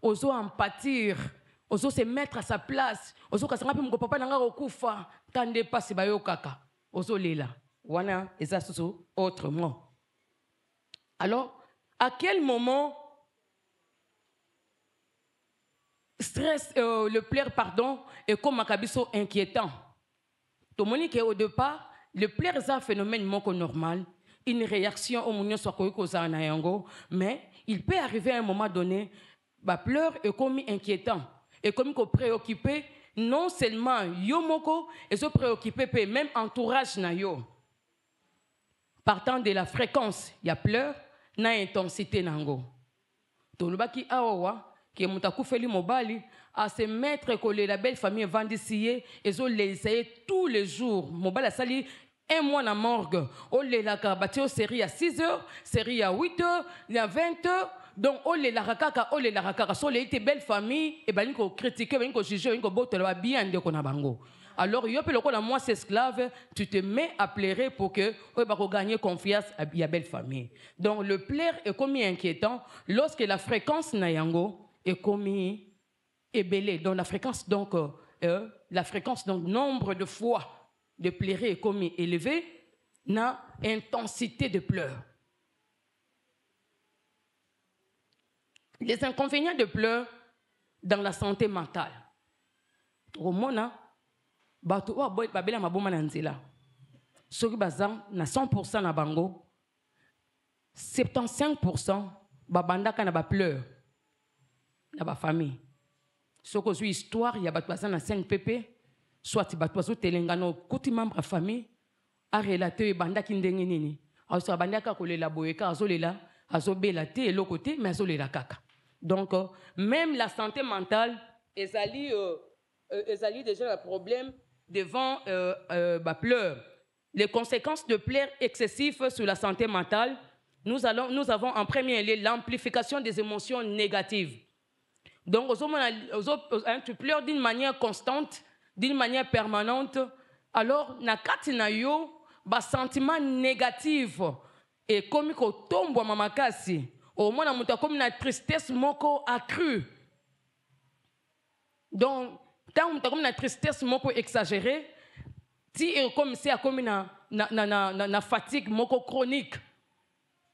ozo empathir, ozo se mettre à sa place, ozo kasanga pe papa nanga okufa, tande pasi bayo kaka, ozo lela. Wana eza susu autrement. Alors, à quel moment stress, le plaire, pardon, est comme makabiso inquiétant? Tout le monde qui au départ, le plaire est un phénomène normal, une réaction au monde soit mais il peut arriver à un moment donné, bah pleur est comme inquiétant, et comme préoccupé non seulement yo moko, et se préoccupé même entourage na yo. Partant de la fréquence, il y a pleur, na intensité nango. Tolubaki awa qui est mutaku feli mobali à se mettre que la belle famille vendicier et zo les tous les jours. Mobali a sali un mois na morgue. O le la kabatio série à 6h, série à 8h, il y a 20h. Donc o le la rakaka, o le la rakaka. So les belle famille et ben ko critiquer, ben ko juger, ben ko botter bien de kona bango. Alors, il y a le moi c'est esclave, tu te mets à pleurer pour que tu gagner confiance à la belle famille. Donc, le plaire est comme inquiétant lorsque la fréquence nayango est comme ébélée. Donc, la fréquence, donc, nombre de fois de pleurer est comme élevé, na intensité de pleurs. Les inconvénients de pleurs dans la santé mentale. Au monde, bato wa boy babela maboma na nzela soki bazam na 100% na bango 75% babandaka na ba pleurs na ba famille soko zu histoire ya bato bazana 5 pp soit bato bazo telengano kuti membre famille a relater bandaki ndenge nini aso bandaka kolela boyeka azolela azobela te eloko te mais azolela kaka. Donc même la santé mentale ezali déjà un problème devant pleurs. Les conséquences de pleurs excessifs sur la santé mentale, nous avons en premier lieu l'amplification des émotions négatives. Donc, tu pleures d'une manière constante, d'une manière permanente, alors, na kati na yo, ba sentiment négatif et comme ko tombo mamakasi, au moins na comme na tristesse moko accrue. Donc, tant comme la tristesse moko exagérée, si comme c'est comme na fatigue moko chronique,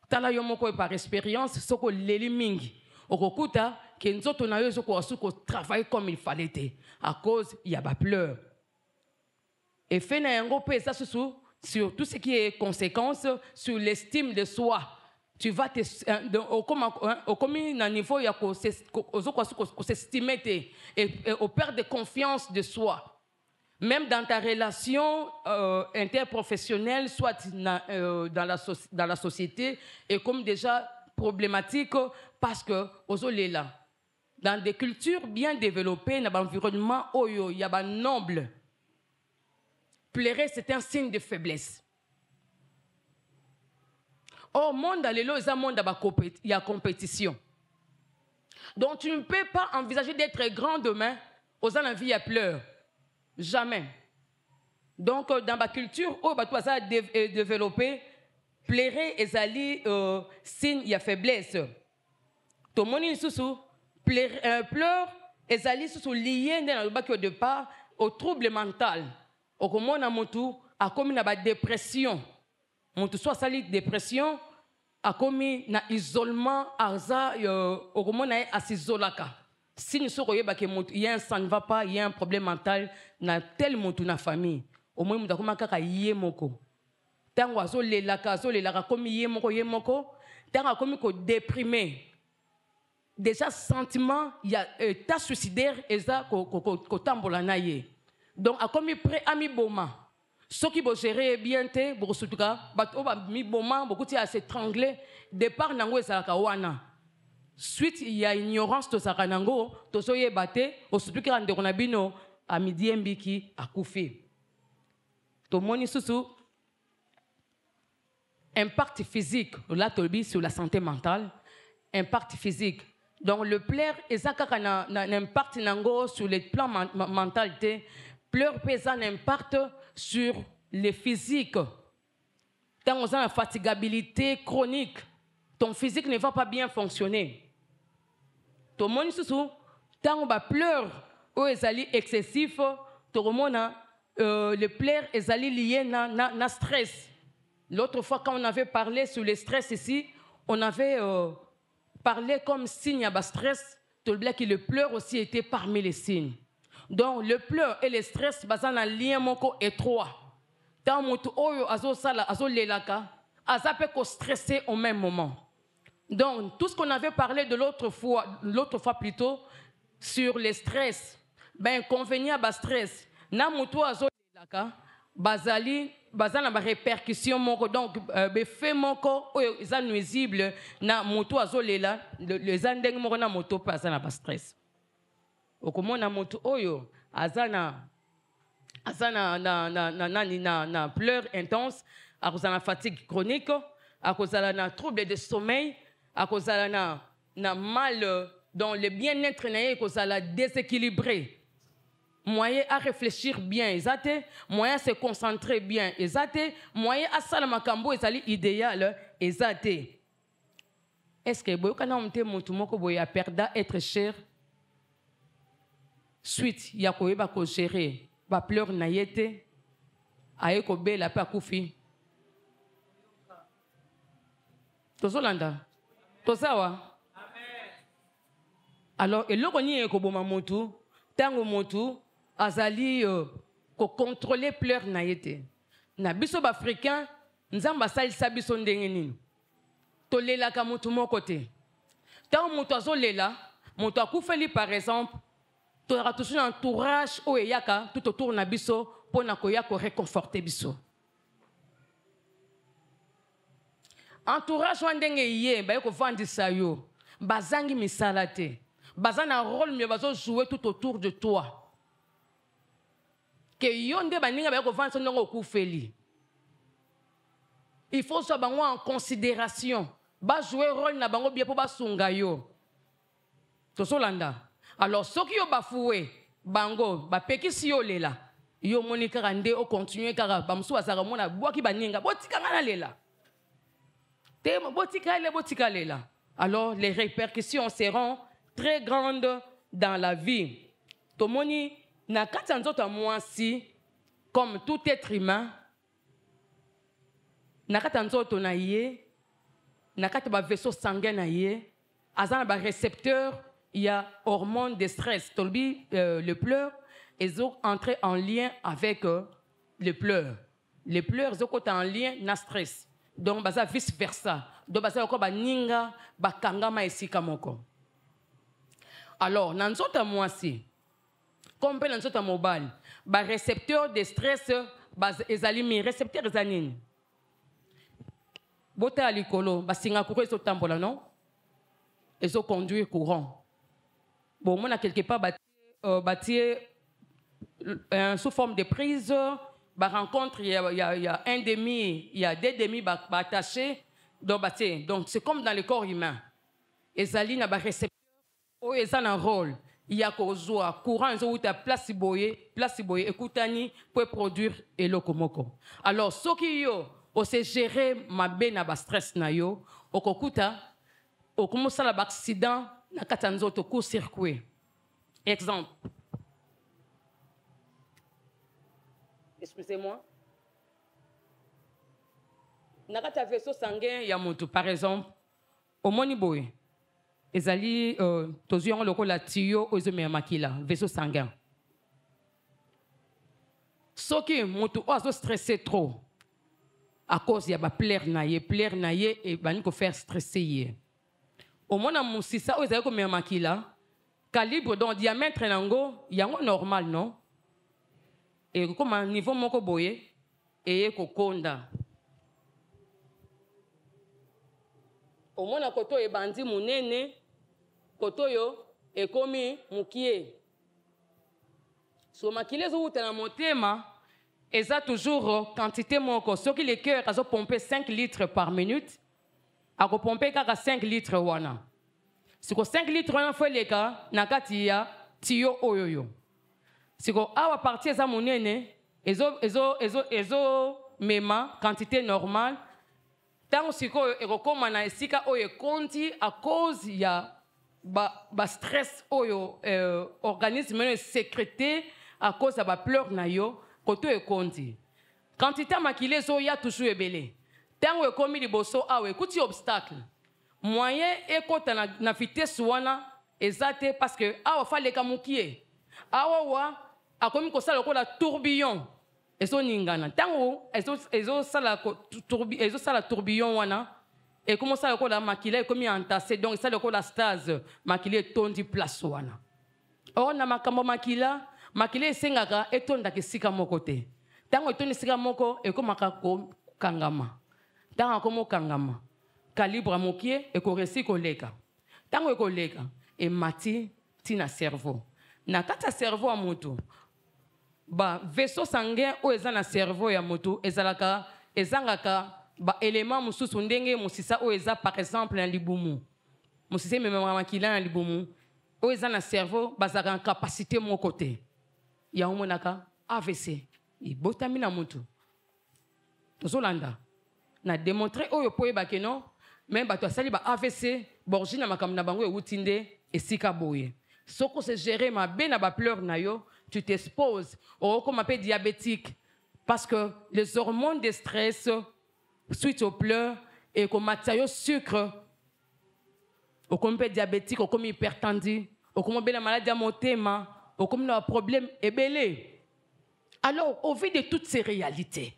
tala yo moko par expérience, soko leli mingi, okokuta que nzoto na yo soko asuko travailler comme il fallait à cause il y a pas pleurs. Et fait na yango pe ça sur tout ce qui est conséquence sur l'estime de soi. Tu vas te comme un niveau ya ko s'estimer et au perte de confiance de soi. Même dans ta relation interprofessionnelle, soit dans la société, est comme déjà problématique parce que dans des cultures bien développées, dans l'environnement où il y a un noble, pleurer c'est un signe de faiblesse. Au monde, il y a compétition. Donc, tu ne peux pas envisager d'être grand demain aux envies à pleurs. Jamais. Donc, dans ma culture, où tu as développé, pleurer et signe il y a faiblesse. Tout le monde pleure et lié au départ au trouble mental. Au comment a comme une dépression. Mon soit sali dépression a commis na isolement arza au comment na asizolaka. Si nous sommes il y a ça ne va pas, il y a un problème mental na tel montu na famille. Au moins nous avons kaka yemoko. Tango azolelaka comme yemoko. Tango comme ko déprimé. Déjà sentiment il y a état suicidaire eza ko tambola na ye. Donc a comme prêt ami boma. Ceux qui vont gérer bien, beaucoup de s'étrangler, départ nango wana. Suite il y a ignorance de saranango, to soye bate, au surtout rande konabino à midi mbiki a koufi. To moni susu impact physique, là tolbi sur la santé mentale, impact physique. Donc le plaire ezaka na impact nango sur le plan mentalité. Pleurs pèsent un impact sur le physique. Quand on a une fatigabilité chronique, ton physique ne va pas bien fonctionner. to moni susu tango ba pleurs o ezali excessif to remona le pleurs ezali lié na stress. L'autre fois quand on avait parlé sur le stress ici, on avait parlé comme signe à stress, to le pleur aussi était parmi les signes. Donc le pleur et le stress bazana lien moko étroit. Tant mutu oyo azo sala azo lelaka, azape ko stressé au même moment. Donc tout ce qu'on avait parlé de l'autre fois plutôt sur le stress, ben inconvénient ba stress. Na mutu azo lelaka, bazana ba répercussion moko donc be fait moko oyo isa nuisible na mutu azo lela les andeng moko na moto bazana ba stress. Okomona moto oyo azana na pleurs intenses, à cause de la fatigue chronique, à cause de la trouble de sommeil, à cause de la mal dans le bien-être, à cause de la déséquilibré. Moyen à réfléchir bien, exacté, moyen à se concentrer bien, exacté, moyen à salamakambo ezali idéal, exacté. Est-ce que boyo kana mte moto moko boya perda être cher? Suite ya koyeba ko gérer ba pleur na yete aye ko bela pa kufi tozolanda tozawa amen. Alors eloko ni ko boma motu tango motu azali ko contrôler pleur na yete na biso ba africain nzamba salisa biso ndenge nini tolela ka motu moko te tango motu azolela motu akufeli par exemple. Tu auras toujours un entourage où il y a tout autour de biso pour réconforter biso. Entourage wandenge yé ba ko vandi sayo bazangi misalate bazana rôle mieux bazo jouer tout autour de toi. Que yonde baninga ba ko vandi songo kufeli. Il faut ça bango en considération. Ba jouer rôle na bango bien pour ba sunga yo. Tosolanda. Alors, ceux qui ont bafoué, bango, bapeki si yo lela, yo moni karande o continuer kara, bamsou azara mona boaki baninga, botika ngana lela. Te botika lela. Alors, les répercussions seront très grandes dans la vie. Tomoni, na katanzota mwasi, comme tout être humain, na katanzoto na ye, na kataba vaisseau sanguin na ye, azana ba récepteur. Il y a hormones de stress. Le pleur, ils ont entré en lien avec le pleur. Les pleurs, ils ont en lien avec le stress. Donc, ça vice versa. Donc, ça va ninga, kangama et kamoko. Alors, dans notre mois-ci, comme dans notre mobile, les récepteurs de stress, les récepteurs de zanine. Bote alikolo, singa courant, ils sont non? Ils ont conduit courant. Bon, on a quelque part bâti sous forme de prise, rencontre, il y a un demi, il y a deux demi attachés, donc c'est comme dans le corps humain. Et Zali n'a pas récepteur, ils ont un rôle. Il y a courant, ils ont place boye, écoutani pour produire et lokomoko. Alors, ce qui yo, on sait gérer ma bena ba stress na yo, au kokuta, au commence à l'accident. Na katanzoto court-circuit. Exemple. Excusez-moi. Na kata vaisseau sanguin ya moto par exemple. Au moniboy. Ezali tozion loko la tiyo ozome makila vaisseau sanguin. Soki moto ozo stressé trop à cause ya ba pleur na ye et bani ko faire stresser ye. Au moins, si ça, vous avez comme un makila, calibre, donc diamètre, il y a un normal, non? Et comme un niveau moko boye, et kokonda. Au moins, koto e bandi munene, koto yo, et komi mukie. So makile zo utana motema, et ça toujours quantité moko. Ce qui les cœurs, ils ont pompé 5 litres par minute. A pomper 5 litres wana. Si 5 litres wana faut les cas nakati ya tiyo oyoyo. Si awa partie za monene ezo mema quantité normale tant siko ekokoma na esika oyo konti à cause ya stress oyo organisme est sécrété à cause de la pleurs na yo koto e kondi. Quantité makilé zo ya toujours ebele. Tango e komi liboso awe kuti obstacle. Moyen e kota na vitesse wana ezate parce que awa fallait kamukie. Awa wa akomi ko sala ko la tourbillon. Ezo ningana. Tango ezo sala tourbillon wana. Et comment ça le la maquillé comme entassé donc ça le la stase maquillé tondi place wana. Or na makambo maquillé sengaka etonda ke sika moko te. Tango etonda sika moko e comme ko kangama. Tango komo kangama. Calibre mokie e ko resi koleka. Tango e koleka e mati tina cerveau. Na kata cerveau a moto. Ba vaisseau sanguin o ezana cerveau ya moto ezangaka ba élément mususu ndenge musisa o eza par exemple na libumu musisa même makila na libumu o eza na cerveau bazaka en capacité mon côté ya omonaka AVC ibotami na mutu tozolanda na démontrer oyo poyeba ke non même bato asali ba AVC borgina makambo na bango ewutinde esika boye soko se gérer ma be na ba pleurs na yo tu t'exposes au comme appelé diabétique parce que les hormones de stress suite aux pleurs et comme matériau sucre au comme diabétique au comme hypertendu au comme la maladie à motema au comme un problème ébélé. Alors au vu de toutes ces réalités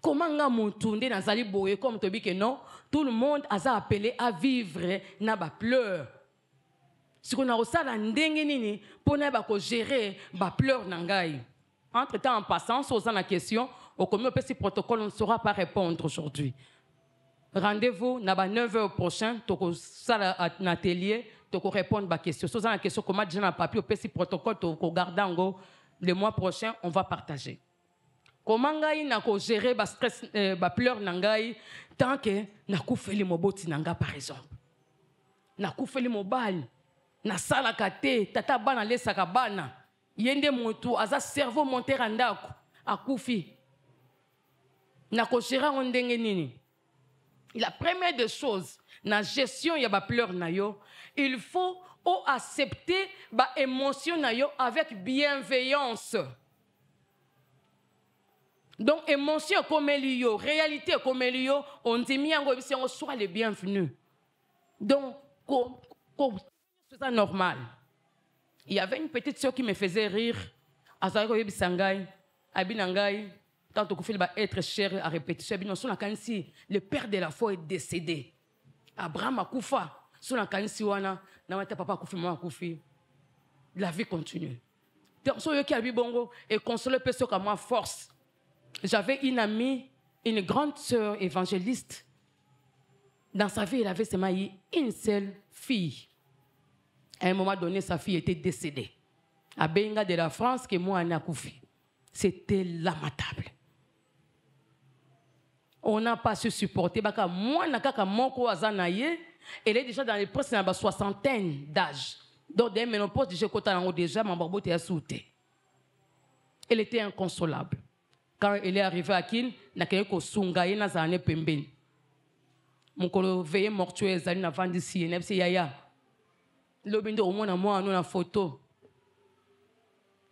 comment nga mutunde nazali boye comme tobi que non tout le monde a appelé à vivre na ba pleurs si on a osala ndenge nini pona ba ko gérer ba pleurs nangai. Entre temps en passant sur la question au commun petit protocole, on ne saura pas répondre aujourd'hui. Rendez-vous à 9h prochain, tu vas un atelier, tu vas répondre à la question. Si la question, comment déjà un papier au petit protocole, tu vas garder le mois prochain, on va partager. Comment on gérer le stress, le pleur nangai, tant que na koufeli moboti nanga par exemple. Na koufeli mobile, na sala kate, tata bana lesaka bana, yende motu, aza cerveau monter andako, akoufi. Na koshira ondenge nini. La première des choses, na gestion ya ba pleurs na yo, il faut accepter ba émotion na yo avec bienveillance. Donc émotion comme elio, réalité comme elio, on dit miango si on soit les bienvenus. Donc c'est ça normal. Il y avait une petite sœur qui me faisait rire. Azako yebisangai, abinangai. Tant que va être cher à répétition, le père de la foi est décédé. Abraham a koufa. Sur la kanisi wana, n'amata papa koufi, maman koufi. La vie continue. Donc, sur le qui a bongo et consoler personne comme moi force. J'avais une amie, une grande sœur évangéliste. Dans sa vie, elle avait seulement une seule fille. À un moment donné, sa fille était décédée. À Benga de la France, que moi, Anna Koufi. C'était lamentable. On n'a pas su supporter. Moi, elle est déjà dans les presque dans la soixantaine d'âge. Donc, dès ménopause, déjà, ma barbe était assoutée. Elle était inconsolable. Quand elle est arrivée à Kin, elle a été sungaye na zane pembeni. Mon colo veillé mortuaire zali na vandi si nefsi yaya. Lobindo au moins moi na photo.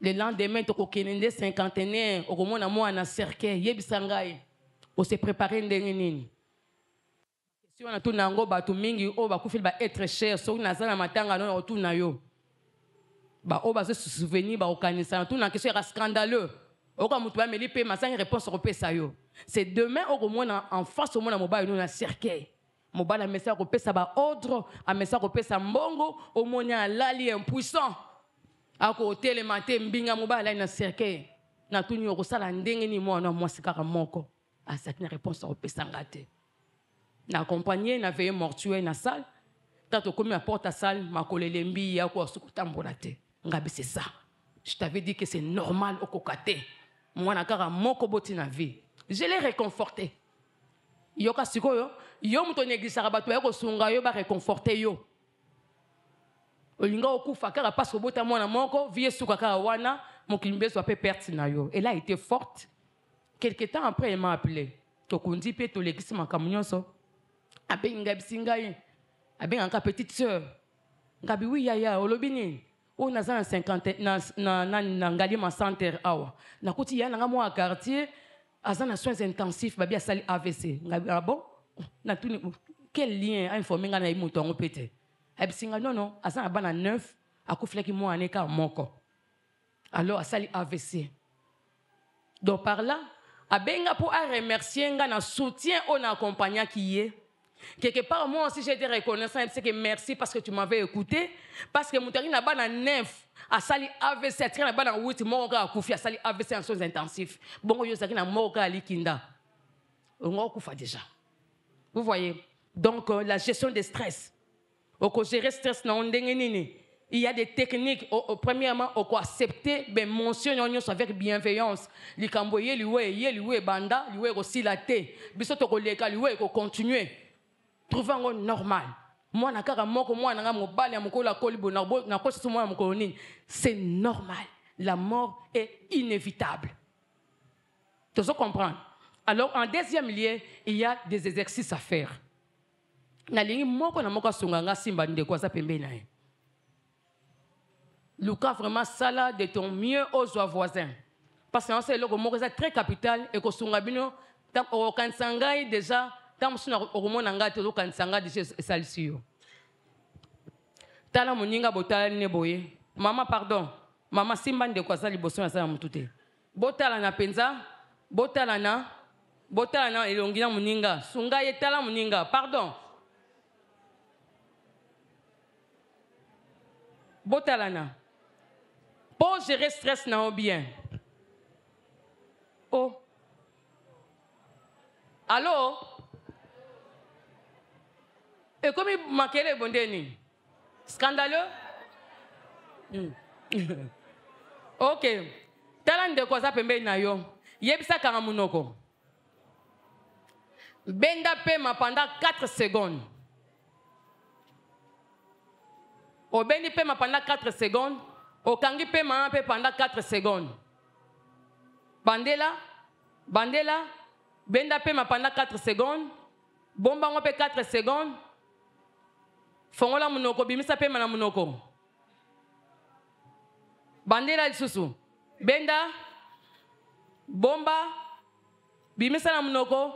Le lendemain, tu as 51 au moins moi na cercueil yebisangaye. On s'est préparé ndenge nini. Si on a tout nango batu mingi o ba kufil ba être cher so na zana matanga no autour na yo. Ba o ba se souvenir ba okanisa tout na question era scandaleux. Oka mutu ba meli pe masanga réponse au pesa yo. C'est demain au moins en face au moins mobile no na cercueil. Mobile message au pesa ba ordre, a message au pesa mbongo au moins lali impuissant. A côté le matin mbinga mobile na cercueil. Na tout nyoko sala ndenge ni moi na moi sikaka moko. A cette réponse au pesa ngate. Na accompagné na veillé mortuaire na salle. Tant comme à porte à salle, ma collègue mbi ya ko sukutambolate. Ngabi c'est ça. Je t'avais dit que c'est normal au kokate. Moi na kara moko boti na vie. Je l'ai réconforté. Yoka sikoyo, yo muto négisaka bato ya ko sunga yo ba réconforter yo. Olinga okufa kara passe bota mwana moko, vie suka kara wana, mon kilimbe soit peu pertinent yo. Elle a été forte. Quelque temps après, elle m'a appelé. Tokundi pe to légisi makamunyoso. Abe ngabisingaye. Abe nga petite sœur. Ngabi oui yaya olobini. O naza na 50 na ngali ma centre awa. Na kuti ya nga mo quartier aza na soins intensifs babi asali AVC. Ngabi ah bon? Na tuni quel lien a informé nga na imutongo pete. Ebisinga non aza na bana 9 akufleki mo aneka moko. Alors asali AVC. Donc par là abenga pour remercier nga na soutien on accompagnant qui est. Quelque part, moi aussi, j'ai été reconnaissant. C'est que merci parce que tu m'avais écouté. Parce que mon tari n'a pas de neuf. À sali AVC, à n'a pas de 8 morts à koufi, à sali AVC en soins intensifs. Bon, yo saki na mort à likinda. On koufa déjà. Vous voyez? Donc, la gestion des stress. Au gérer stress, il y a des techniques. Premièrement, on peut accepter les mentions avec bienveillance. Les camboyés, les banda, les aussi la thé. Bisoto koleka, les continuer. Trouvant normal. Moi, c'est normal. La mort est inévitable. Tu dois comprendre. Alors, en deuxième lieu, il y a des exercices à faire. Lucas, vraiment, ça là, de ton mieux aux voisins. Parce que c'est le très capital et que Sungabino, au Kansangai déjà, tant que au Monanga, tu as Kansanga déjà salsio. Tala moninga botala neboye. Maman, pardon. Maman, simban de quoi ça, liboson à ça, mutute. Botala na penza, botala na elongina moninga. Sunga yetala moninga, pardon. Botala na. Pour gérer stress na bien. Oh. Allô? Et comme il manquait les bondeni? Scandaleux? Ok. Talan de quoi ça peut me nayo? Yebisa karamunoko. Benda pema pendant 4 secondes. Au bendi pema pendant 4 secondes. Au kangi pema pendant 4 secondes. Bandela. Benda pema pendant 4 secondes. Bomba ngope 4 secondes. Fongola munoko, bimisa pema na munoko. Bandela lisusu. Benda. Bomba. Bimisa na munoko.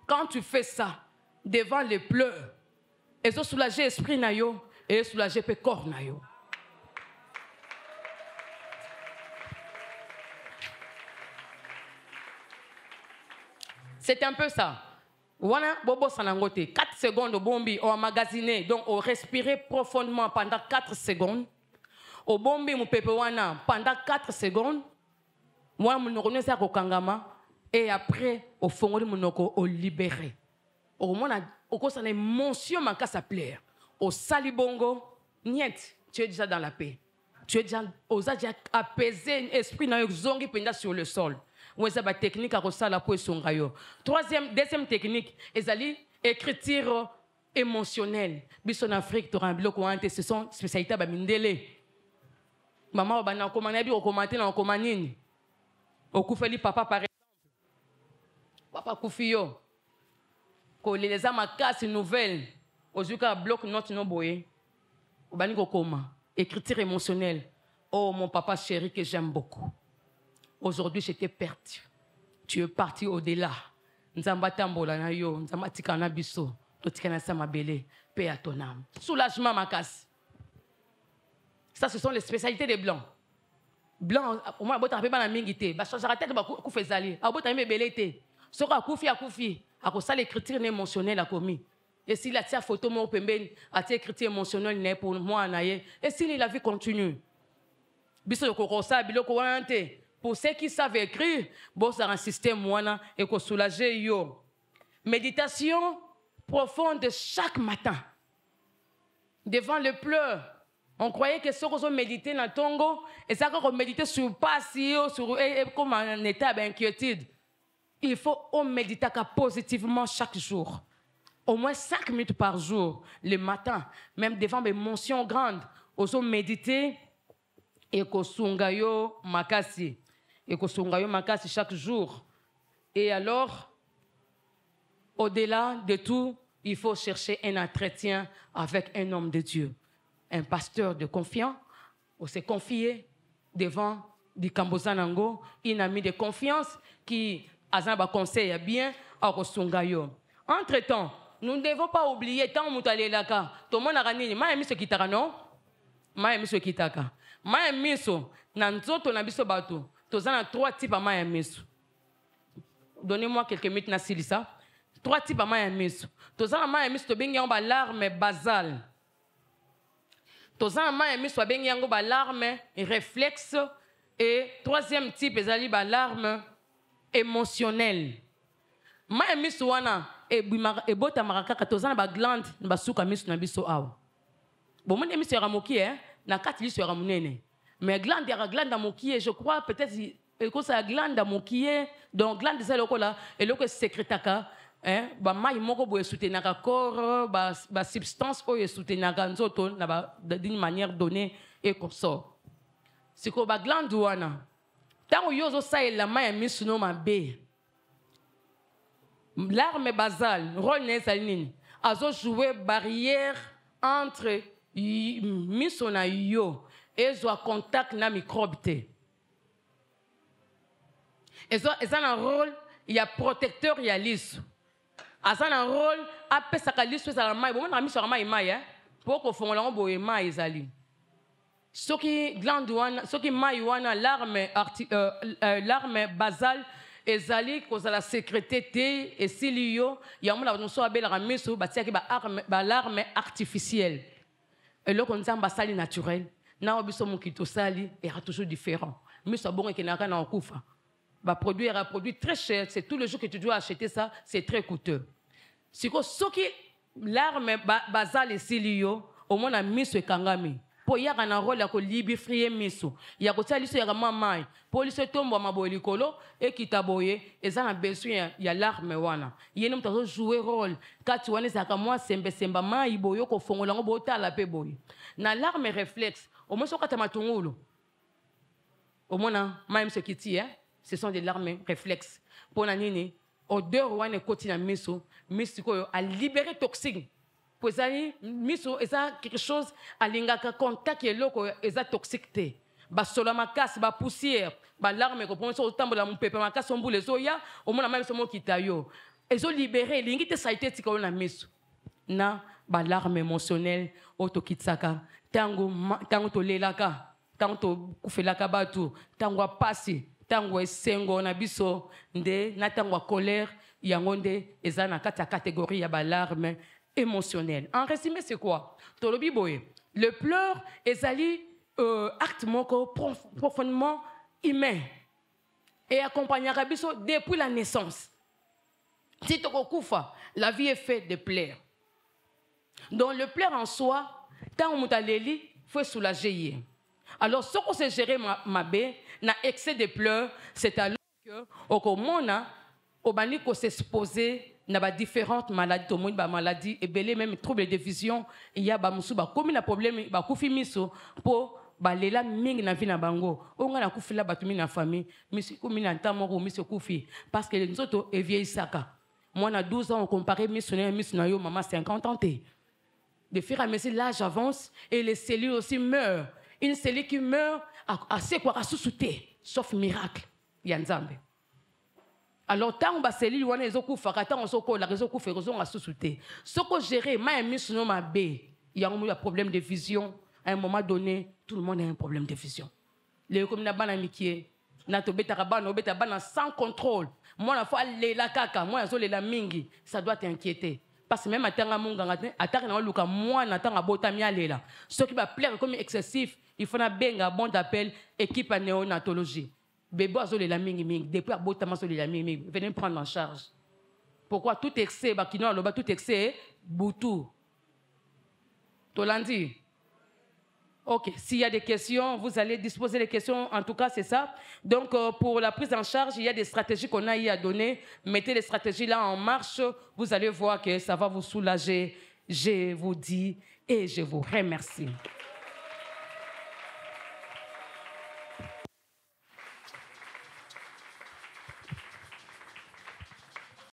Quand tu fais ça, devant les pleurs, et ça soulager l'esprit nayo, et soulager le corps nayo. C'est un peu ça. Wana bobo sanangote 4 secondes au bombi au emmagasiné donc au respirer profondément pendant 4 secondes au bombi mu pepe wana pendant 4 secondes moi munoko nesa ko kangama et après au fongoli munoko au libérer au mona au kosa na émotion manka sa plaire au salibongo niet tu es déjà dans la paix tu es déjà osa déjà apaiser esprit na zongi penda sur le sol. Une technique à la deuxième technique, c'est l'écriture émotionnelle. En Afrique, ce sont spécialités de Mindele. Maman, on a commenté dans le on papa par exemple. Papa Koufio. Quand les âmes cassent une nouvelle, on bloque notre noboye. On a écriture émotionnelle. Oh, mon papa chéri que j'aime beaucoup. Aujourd'hui, j'étais perdu. Tu es parti au-delà. Nzamba tambola na yo, nzamba tikana biso, totikana sama belé, paix à ton âme. Soulagement ma casse. Ça, ce sont les spécialités des blancs. Blancs, au moins, bota pas na mingité. Ba changer la tête, ba kou fezali. A bota me belé té. Sora koufi a koufi. A ko ça l'écriture émotionnelle a commis. Et si la tia photo mo pembeni, a tia écriture émotionnelle n'est pour moi naye. Et si la vie continue. Biso yo ko ça biloko wante. Pour ceux qui savent écrire, bon, ça un système moana et qu'on soulager yo. Méditation profonde chaque matin. Devant le pleur. On croyait que ceux qui ont médité dans le Tongo, et ça qu'on méditer sur passion, sur comme un état d'inquiétude. Il faut méditer positivement chaque jour. Au moins 5 minutes par jour, le matin, même devant des mentions grandes. On méditer et qu'on sungayo makasi. Et que sungayo makasi chaque jour. Et alors, au-delà de tout, il faut chercher un entretien avec un homme de Dieu. un pasteur de confiance, on s'est confié devant du Cambozanango, un ami de confiance qui a un conseil bien à Rosungayo. Entre-temps, nous ne devons pas oublier, tant que nous là, tout le monde a gagné, je suis ce qui t'a non? Je suis ce qui t'a. Je suis ce qui t'a. Nous avons 3 types de miso. Donnez-moi quelques minutes na silisa. 3 types de miso. Nous avons miso to larme basale. Nous avons miso larme réflexe et 3e type ezali larme émotionnelle. Ma miso wana e bota marakaka to zana ba glande ba suka miso na biso awa. Bon mon miso ya moki na kati liso ya munene. Mais glande ya glande moki je crois peut-être que ça glande moki donc glande ça lokola et loko secrétaka ba mai moko boye soutenaka corps ba substance oyo soutenaka nzoto na d'une manière donnée et consort. C'est que ba glande wana tant yozo sa la mai miso no mabe. L'arme basale, rôle nesalini, azo jouer barrière entre misona yo et zo contact na microbe te. Ils ont un rôle, il y a protecteur, il y a lisse. Ils ont un rôle, après ça lisse sur la maille, bon on a mis sur la maille pour qu'on fasse la boye maille ezali. Ce qui glande wana, ce qui maille wana l'arme basale ezali kozala sécrété et silio ya mona noso abela miso batiaki ba larme artificielle et le konzamba sali naturel na obiso mokito sali era toujours différent miso bon ke naka na okufa ba produire un produit très cher, c'est tous les jours que tu dois acheter ça, c'est très coûteux. Siko soki larme basale et silio au mona miso ekangami po ya kana rôle ya ko libifier miso ya ko tsali so ya mamai po liso tombo maboye likolo e kitaboye eza na besoin ya larme wana yene mutazo jouer rôle kati wana za ka moi semba mai boyo ko fongola ngo botala pe boye na larme réflexe au moins sokata matungulu au mona même ce qui tient ce sont des larmes réflexes pour na nini odeur wana koti na miso ko a libérer toxique. Pour ça, miso eza quelque chose à l'ingaka contact et loko eza toxique. Ba sola makas, ba poussière, ba larme ko pon so tambola mon pepe makas on boule soya, au moins même so mo kitayo. Ezo libérer l'ingite saité tika na miso. Na ba larme émotionnelle auto kitsaka. Tango to lelaka, tango to kufelaka batu, tango pasi, tango esengo na biso nde na tango colère yangonde eza na kata catégorie ya ba larme émotionnel. En résumé, c'est quoi? Tolobi boye. Le pleur est acte profondément humain et accompagnera biso depuis la naissance. Si tokokufa, la vie est faite de pleurs. Donc le pleur en soi, tant on mutaleli, faut soulager. Alors ce qu'on sait gérer ma bé, na excès de pleurs, c'est alors que au commun, au bani ko s'exposer na différentes maladies, tout le monde maladie et belé même troubles de vision, il y a ba musu ba comme na problème ba kufi miso pour ba lela mingi na vie na bango. On a kufi la batumi na famille, miso comme na ntamoko miso kufi parce que les autres est vieillissaka. Moi na 12 ans on comparait miso na yo maman 50 ans. De fur et à mesure l'âge avance et les cellules aussi meurent. Une cellule qui meurt assez quoi à sous-souter sauf miracle. Yanzambe. Alors, tant que cellule wana ezokufa kata on soko la réseau kufa réseau a sous-souté. Ce que gérer ma miso no mabe, il y a un problème de vision à un moment donné, tout le monde a un problème de vision. Les comme na bana mikie, na to beta bana beta bana sans contrôle. Moi la fois la kaka, moi zo la mingi, ça doit t'inquiéter. Parce que même à tanga munga ataka na luka moi na tanga bota mialela. Ce qui va plaire comme excessif, il faut na benga bon d'appel équipe néonatologie. Bébé azole la mingi mingi depuis abotama azole la mingi mingi venez prendre en charge. Pourquoi tout excès bakino aloba tout excès boutou. Tolandi. OK, s'il y a des questions, vous allez disposer les questions. En tout cas, c'est ça. Donc pour la prise en charge, il y a des stratégies qu'on a eu à donner. Mettez les stratégies là en marche, vous allez voir que ça va vous soulager. Je vous dis et je vous remercie.